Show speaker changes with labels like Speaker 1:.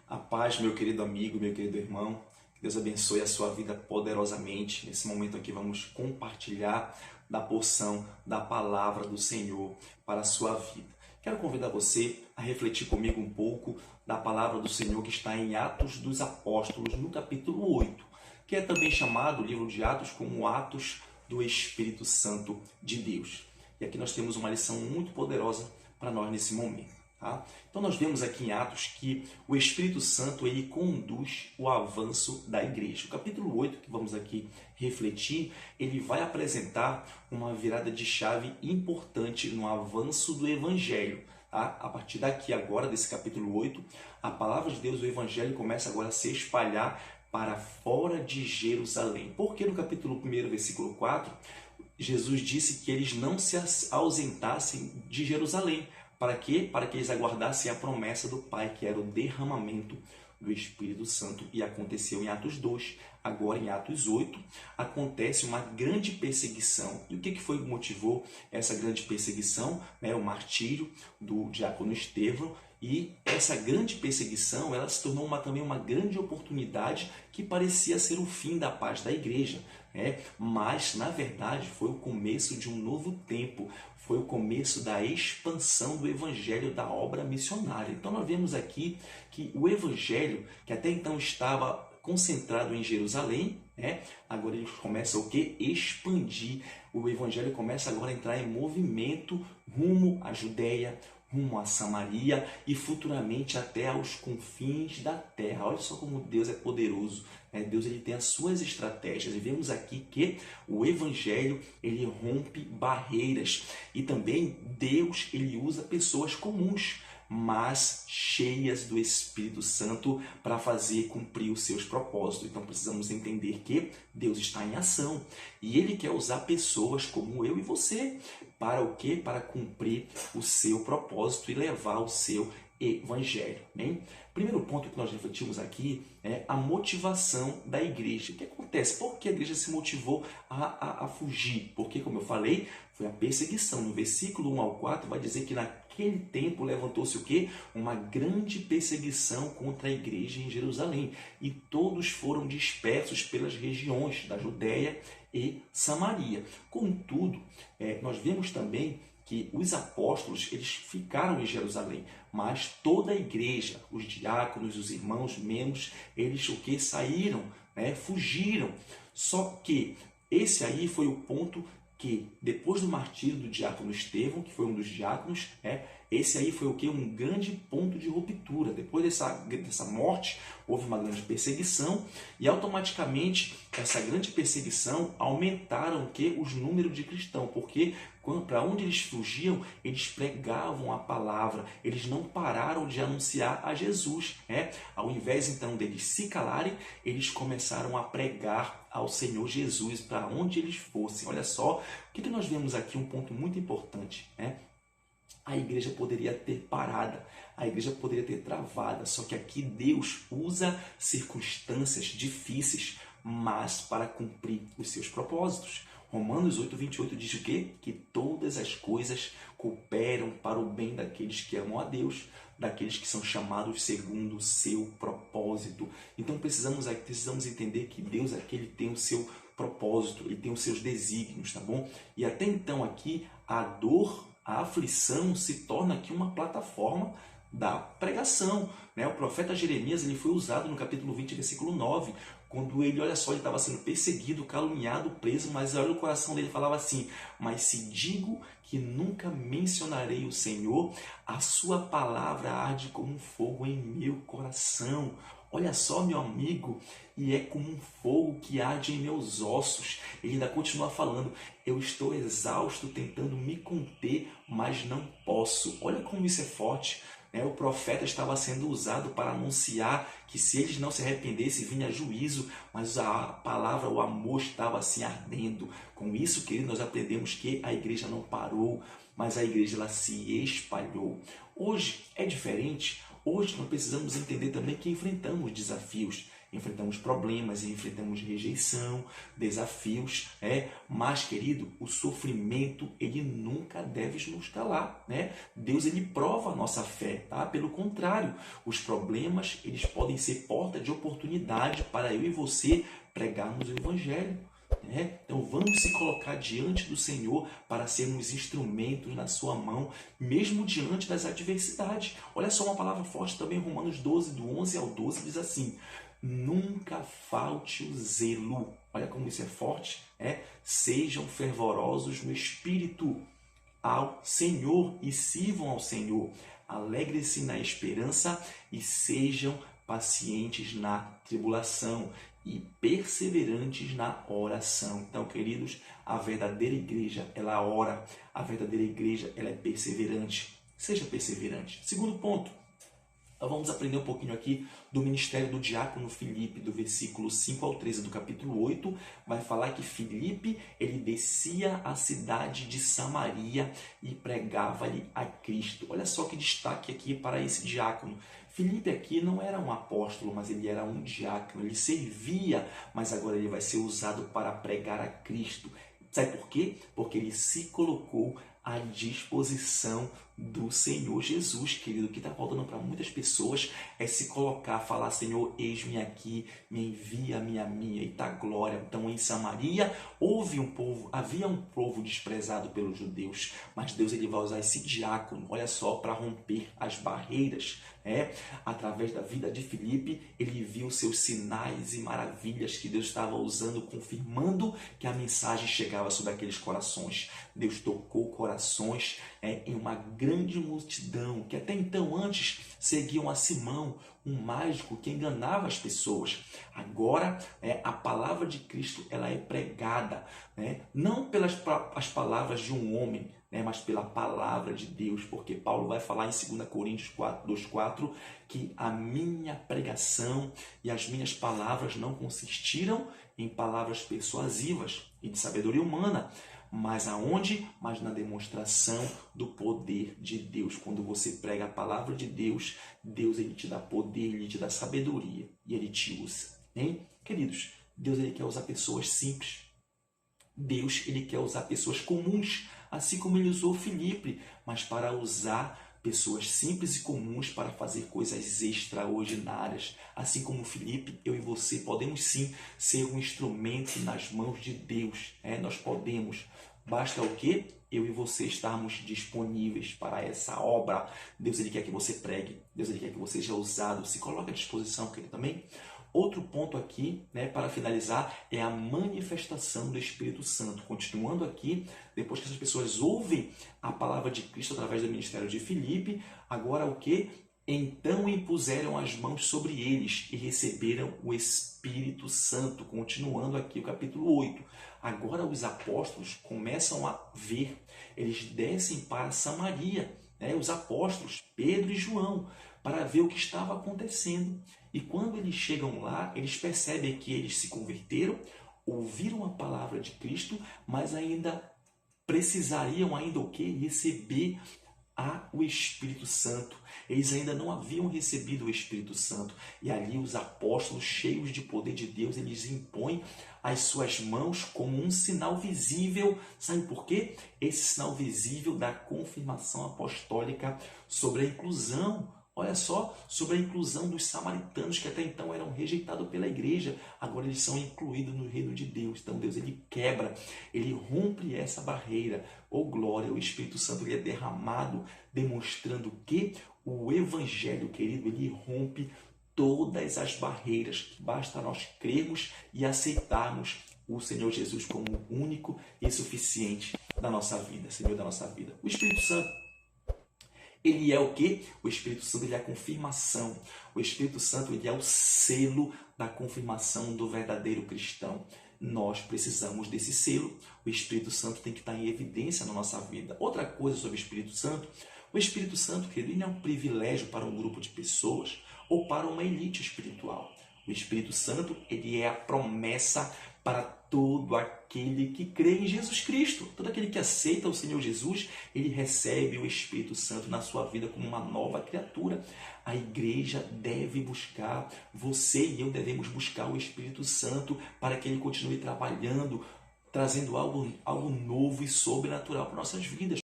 Speaker 1: A paz, meu querido amigo, meu querido irmão. Que Deus abençoe a sua vida poderosamente. Nesse momento aqui vamos compartilhar da porção da palavra do Senhor para a sua vida. Quero convidar você a refletir comigo um pouco da palavra do Senhor que está em Atos dos Apóstolos, no capítulo 8, que é também chamado, o livro de Atos, como Atos do Espírito Santo de Deus. E aqui nós temos uma lição muito poderosa para nós nesse momento. Tá? Então nós vemos aqui em Atos que o Espírito Santo ele conduz o avanço da igreja. O capítulo 8, que vamos aqui refletir, ele vai apresentar uma virada de chave importante no avanço do Evangelho. Tá? A partir daqui agora, desse capítulo 8, a palavra de Deus, o Evangelho começa agora a se espalhar para fora de Jerusalém. Porque no capítulo 1, versículo 4, Jesus disse que eles não se ausentassem de Jerusalém. Para quê? Para que eles aguardassem a promessa do Pai, que era o derramamento do Espírito Santo. E aconteceu em Atos 2. Agora em Atos 8, acontece uma grande perseguição. E o que foi que motivou essa grande perseguição? O martírio do diácono Estevão. E essa grande perseguição ela se tornou também uma grande oportunidade que parecia ser o fim da paz da igreja. Mas, na verdade, foi o começo de um novo tempo, foi o começo da expansão do Evangelho, da obra missionária. Então, nós vemos aqui que o Evangelho, que até então estava concentrado em Jerusalém, agora ele começa o quê? Expandir. O Evangelho começa agora a entrar em movimento rumo à Judéia, rumo a Samaria e futuramente até aos confins da terra. Olha só como Deus é poderoso. Deus ele tem as suas estratégias e vemos aqui que o Evangelho ele rompe barreiras e também Deus ele usa pessoas comuns, mas cheias do Espírito Santo para fazer cumprir os seus propósitos. Então precisamos entender que Deus está em ação e Ele quer usar pessoas como eu e você para o quê? Para cumprir o seu propósito e levar o seu Evangelho. Primeiro ponto que nós refletimos aqui é a motivação da igreja. O que acontece? Por que a igreja se motivou a fugir? Porque, como eu falei, foi a perseguição. No versículo 1 ao 4 vai dizer que naquele tempo levantou-se o quê? Uma grande perseguição contra a igreja em Jerusalém. E todos foram dispersos pelas regiões da Judéia e Samaria. Contudo, nós vemos também que os apóstolos eles ficaram em Jerusalém, mas toda a igreja, os diáconos, os irmãos, membros, eles o que saíram, fugiram. Só que esse aí foi o ponto que depois do martírio do diácono Estevão, que foi um dos diáconos, esse aí foi o que? Um grande ponto de ruptura. Depois dessa morte, houve uma grande perseguição e automaticamente essa grande perseguição aumentaram o que? Os números de cristãos, porque para onde eles fugiam, eles pregavam a palavra, eles não pararam de anunciar a Jesus. Ao invés então deles se calarem, eles começaram a pregar ao Senhor Jesus para onde eles fossem. Olha só, o que nós vemos aqui, um ponto muito importante. A igreja poderia ter parada, a igreja poderia ter travada, só que aqui Deus usa circunstâncias difíceis, mas para cumprir os seus propósitos. Romanos 8:28 diz o quê? Que todas as coisas cooperam para o bem daqueles que amam a Deus, daqueles que são chamados segundo o seu propósito. Então precisamos entender que Deus aqui ele tem o seu propósito, ele tem os seus desígnios, tá bom? E até então aqui a dor, a aflição se torna aqui uma plataforma da pregação. O profeta Jeremias ele foi usado no capítulo 20, versículo 9, quando ele, olha só, ele estava sendo perseguido, caluniado, preso, mas olha o coração dele falava assim: mas se digo que nunca mencionarei o Senhor, a sua palavra arde como um fogo em meu coração. Olha só, meu amigo, e é como um fogo que arde em meus ossos. Ele ainda continua falando: eu estou exausto tentando me conter, mas não posso. Olha como isso é forte. O profeta estava sendo usado para anunciar que se eles não se arrependessem, vinha juízo, mas a palavra, o amor estava assim ardendo. Com isso, querido, nós aprendemos que a igreja não parou, mas a igreja ela se espalhou. Hoje é diferente. Hoje nós precisamos entender também que enfrentamos desafios. enfrentamos problemas, enfrentamos rejeição, desafios, mas, querido, o sofrimento, ele nunca deve nos calar, né? Deus, ele prova a nossa fé, tá? Pelo contrário, os problemas, eles podem ser porta de oportunidade para eu e você pregarmos o Evangelho. Então vamos se colocar diante do Senhor para sermos instrumentos na sua mão, mesmo diante das adversidades. Olha só uma palavra forte também, Romanos 12, do 11 ao 12, diz assim: nunca falte o zelo. Olha como isso é forte. Sejam fervorosos no espírito ao Senhor e sirvam ao Senhor. Alegre-se na esperança e sejam pacientes na tribulação e perseverantes na oração. Então, queridos, a verdadeira igreja, ela ora. A verdadeira igreja, ela é perseverante. Seja perseverante. Segundo ponto, nós vamos aprender um pouquinho aqui do ministério do diácono Filipe, do versículo 5 ao 13 do capítulo 8. Vai falar que Filipe, ele descia à cidade de Samaria e pregava-lhe a Cristo. Olha só que destaque aqui para esse diácono. Filipe aqui não era um apóstolo, mas ele era um diácono. Ele servia, mas agora ele vai ser usado para pregar a Cristo. Sabe por quê? Porque ele se colocou à disposição do Senhor Jesus, querido. O que está faltando para muitas pessoas é se colocar, falar: Senhor, eis-me aqui, me envia-me a mim, e tá glória. Então, em Samaria havia um povo desprezado pelos judeus, mas Deus, ele vai usar esse diácono, olha só, para romper as barreiras. Através da vida de Filipe, ele viu seus sinais e maravilhas que Deus estava usando, confirmando que a mensagem chegava sobre aqueles corações. Deus tocou corações em uma grande multidão que até então antes seguiam a Simão, um mágico que enganava as pessoas. Agora a palavra de Cristo, ela é pregada, não pelas as palavras de um homem, mas pela palavra de Deus, porque Paulo vai falar em 2 Coríntios 2,4 que a minha pregação e as minhas palavras não consistiram em palavras persuasivas e de sabedoria humana, mas aonde? Mas na demonstração do poder de Deus. Quando você prega a palavra de Deus, Deus, ele te dá poder, ele te dá sabedoria e ele te usa. Hein? Queridos, Deus, ele quer usar pessoas simples. Deus, ele quer usar pessoas comuns, assim como ele usou Filipe, mas para usar pessoas simples e comuns para fazer coisas extraordinárias. Assim como Filipe, eu e você podemos sim ser um instrumento nas mãos de Deus. Nós podemos. Basta o quê? Eu e você estarmos disponíveis para essa obra. Deus, ele quer que você pregue. Deus, ele quer que você seja usado. Se coloque à disposição, querido, também. Outro ponto aqui, para finalizar, é a manifestação do Espírito Santo. Continuando aqui, depois que essas pessoas ouvem a palavra de Cristo através do ministério de Filipe, agora o quê? Então impuseram as mãos sobre eles e receberam o Espírito Santo. Continuando aqui o capítulo 8. Agora os apóstolos começam a ver, eles descem para Samaria, os apóstolos Pedro e João, para ver o que estava acontecendo. E quando eles chegam lá, eles percebem que eles se converteram, ouviram a palavra de Cristo, mas ainda precisariam o quê? Receber o Espírito Santo. Eles ainda não haviam recebido o Espírito Santo. E ali os apóstolos, cheios de poder de Deus, eles impõem as suas mãos como um sinal visível. Sabe por quê? Esse sinal visível da confirmação apostólica sobre a inclusão. Olha só, sobre a inclusão dos samaritanos que até então eram rejeitados pela igreja. Agora eles são incluídos no reino de Deus. Então Deus, ele quebra, ele rompe essa barreira. Glória, o Espírito Santo, ele é derramado, demonstrando que o Evangelho, querido, ele rompe todas as barreiras. Basta nós crermos e aceitarmos o Senhor Jesus como único e suficiente da nossa vida, Senhor da nossa vida. O Espírito Santo, ele é o quê? O Espírito Santo, ele é a confirmação. O Espírito Santo, ele é o selo da confirmação do verdadeiro cristão. Nós precisamos desse selo. O Espírito Santo tem que estar em evidência na nossa vida. Outra coisa sobre o Espírito Santo, o Espírito Santo, querido, ele não é um privilégio para um grupo de pessoas ou para uma elite espiritual. O Espírito Santo, ele é a promessa para todo aquele que crê em Jesus Cristo. Todo aquele que aceita o Senhor Jesus, ele recebe o Espírito Santo na sua vida como uma nova criatura. A igreja deve buscar, você e eu devemos buscar o Espírito Santo para que ele continue trabalhando, trazendo algo novo e sobrenatural para nossas vidas.